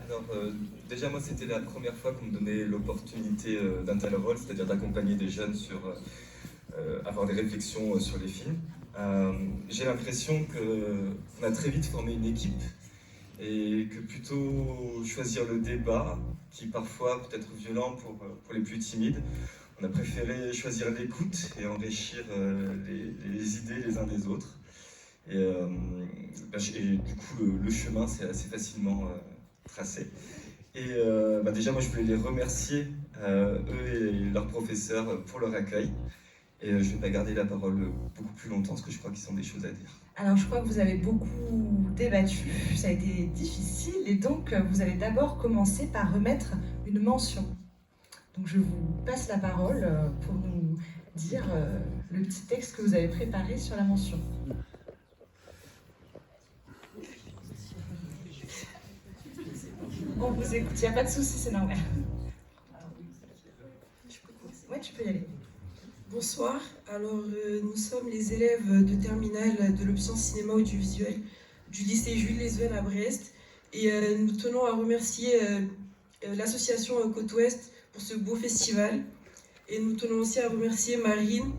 Alors, déjà, moi, c'était la première fois qu'on me donnait l'opportunité d'un tel rôle, c'est-à-dire d'accompagner des jeunes sur avoir des réflexions sur les films. J'ai l'impression qu'on a très vite formé une équipe et que plutôt choisir le débat, qui parfois peut être violent pour les plus timides, on a préféré choisir l'écoute et enrichir les idées les uns des autres. Et du coup, le chemin, c'est assez facilement tracé. Et déjà, moi, je voulais les remercier, eux et leurs professeurs, pour leur accueil. Et je ne vais pas garder la parole beaucoup plus longtemps, parce que je crois qu'ils ont des choses à dire. Alors, je crois que vous avez beaucoup débattu, ça a été difficile, et donc vous allez d'abord commencer par remettre une mention. Donc, je vous passe la parole pour nous dire le petit texte que vous avez préparé sur la mention. On vous écoute, il n'y a pas de souci, c'est normal. Ouais, tu peux y aller. Bonsoir, alors nous sommes les élèves de terminale de l'option cinéma audiovisuel du lycée Jules Lesven à Brest et nous tenons à remercier l'association Côte Ouest pour ce beau festival et nous tenons aussi à remercier Marine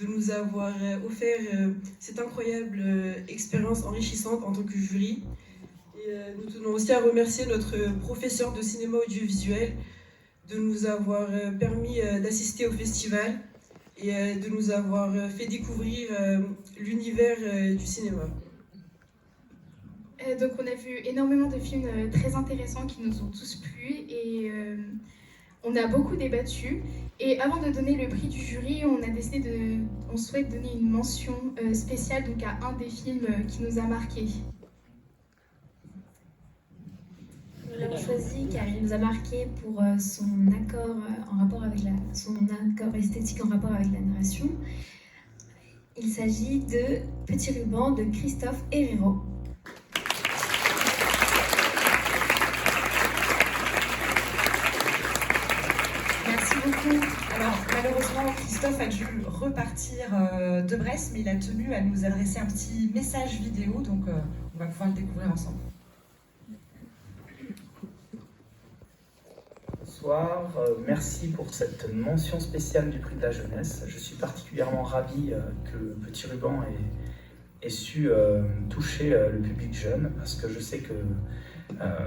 de nous avoir offert cette incroyable expérience enrichissante en tant que jury et nous tenons aussi à remercier notre professeur de cinéma audiovisuel de nous avoir permis d'assister au festival et de nous avoir fait découvrir l'univers du cinéma. Donc on a vu énormément de films très intéressants qui nous ont tous plu et on a beaucoup débattu. Et avant de donner le prix du jury, on souhaite donner une mention spéciale donc à un des films qui nous a marqués. Nous l'avons choisi car il nous a marqué pour son accord en rapport avec son accord esthétique en rapport avec la narration. Il s'agit de Petit ruban de Christophe Herrero. Merci beaucoup. Alors, malheureusement, Christophe a dû repartir de Brest, mais il a tenu à nous adresser un petit message vidéo, donc on va pouvoir le découvrir ensemble. Bonsoir, merci pour cette mention spéciale du prix de la jeunesse. Je suis particulièrement ravi que le Petit ruban ait su toucher le public jeune, parce que je sais que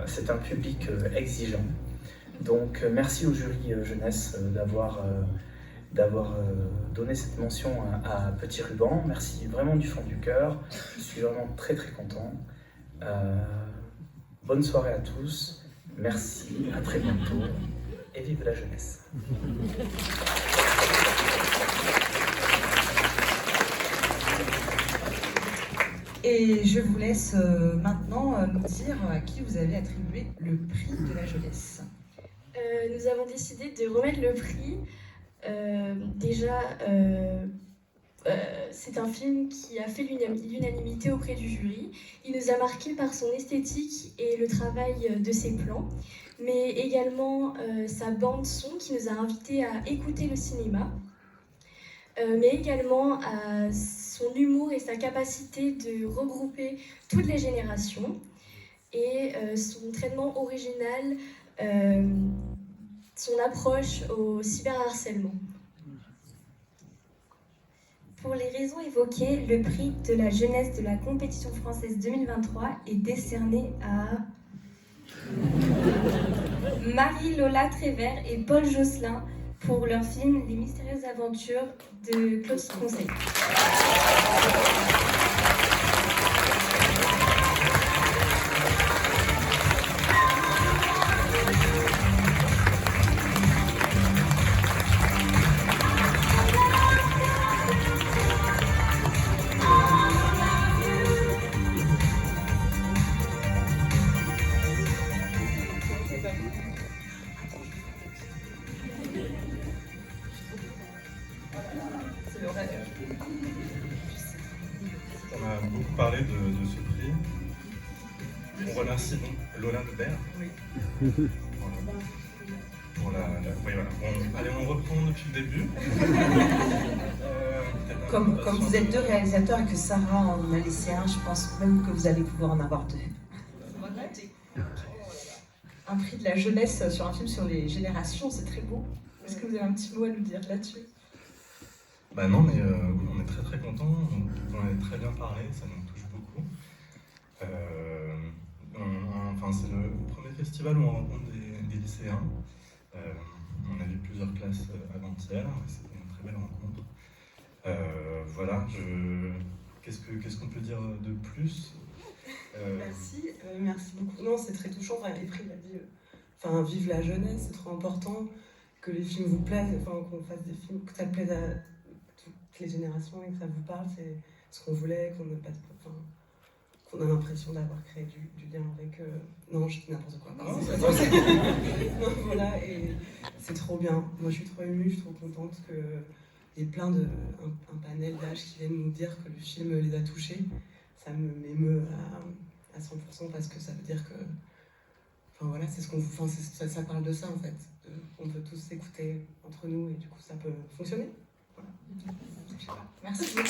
c'est un public exigeant. Donc merci au jury jeunesse d'avoir donné cette mention à Petit ruban. Merci vraiment du fond du cœur, je suis vraiment très très content. Bonne soirée à tous, merci, à très bientôt. Et vive la jeunesse. Et je vous laisse maintenant nous dire à qui vous avez attribué le prix de la jeunesse. Nous avons décidé de remettre le prix. C'est un film qui a fait l'unanimité auprès du jury. Il nous a marqué par son esthétique et le travail de ses plans, mais également sa bande-son qui nous a invités à écouter le cinéma, mais également à son humour et sa capacité de regrouper toutes les générations, et son traitement original, son approche au cyberharcèlement. Pour les raisons évoquées, le prix de la jeunesse de la compétition française 2023 est décerné à Marie-Lola Trévert et Paul Josselin pour leur film Les mystérieuses aventures de Claude Conseil. On a beaucoup parlé de ce prix. On remercie donc Lola Lebert. Oui. Voilà. Pour oui, voilà. Allez, on reprend depuis le début. Comme vous êtes deux réalisateurs et que Sarah en a laissé un, je pense même que vous allez pouvoir en avoir deux. un prix de la jeunesse sur un film sur les générations, c'est très beau. Est-ce que vous avez un petit mot à nous dire là-dessus? Bah non, mais oui, on est très très contents, on en a très bien parlé, ça nous touche beaucoup. Enfin, c'est le premier festival où on rencontre des lycéens. On a vu plusieurs classes avant-hier, c'était une très belle rencontre. Voilà, qu'est-ce qu'on peut dire de plus? Merci beaucoup. Non, c'est très touchant. Enfin, April a dit, vive la jeunesse, c'est trop important que les films vous plaisent, qu'on fasse des films, que ça plaise à toutes les générations et que ça vous parle. C'est ce qu'on voulait, qu'on a l'impression d'avoir créé du lien avec. Non, je dis n'importe quoi. Pardon. Non, voilà, et c'est trop bien. Moi, je suis trop émue, je suis trop contente qu'il y ait un panel d'âge qui viennent nous dire que le film les a touchés. Ça m'émeut à 100% parce que ça veut dire que. Enfin voilà, c'est ce qu'on. Ça parle de ça en fait. On peut tous s'écouter entre nous et du coup ça peut fonctionner. Voilà. Merci beaucoup.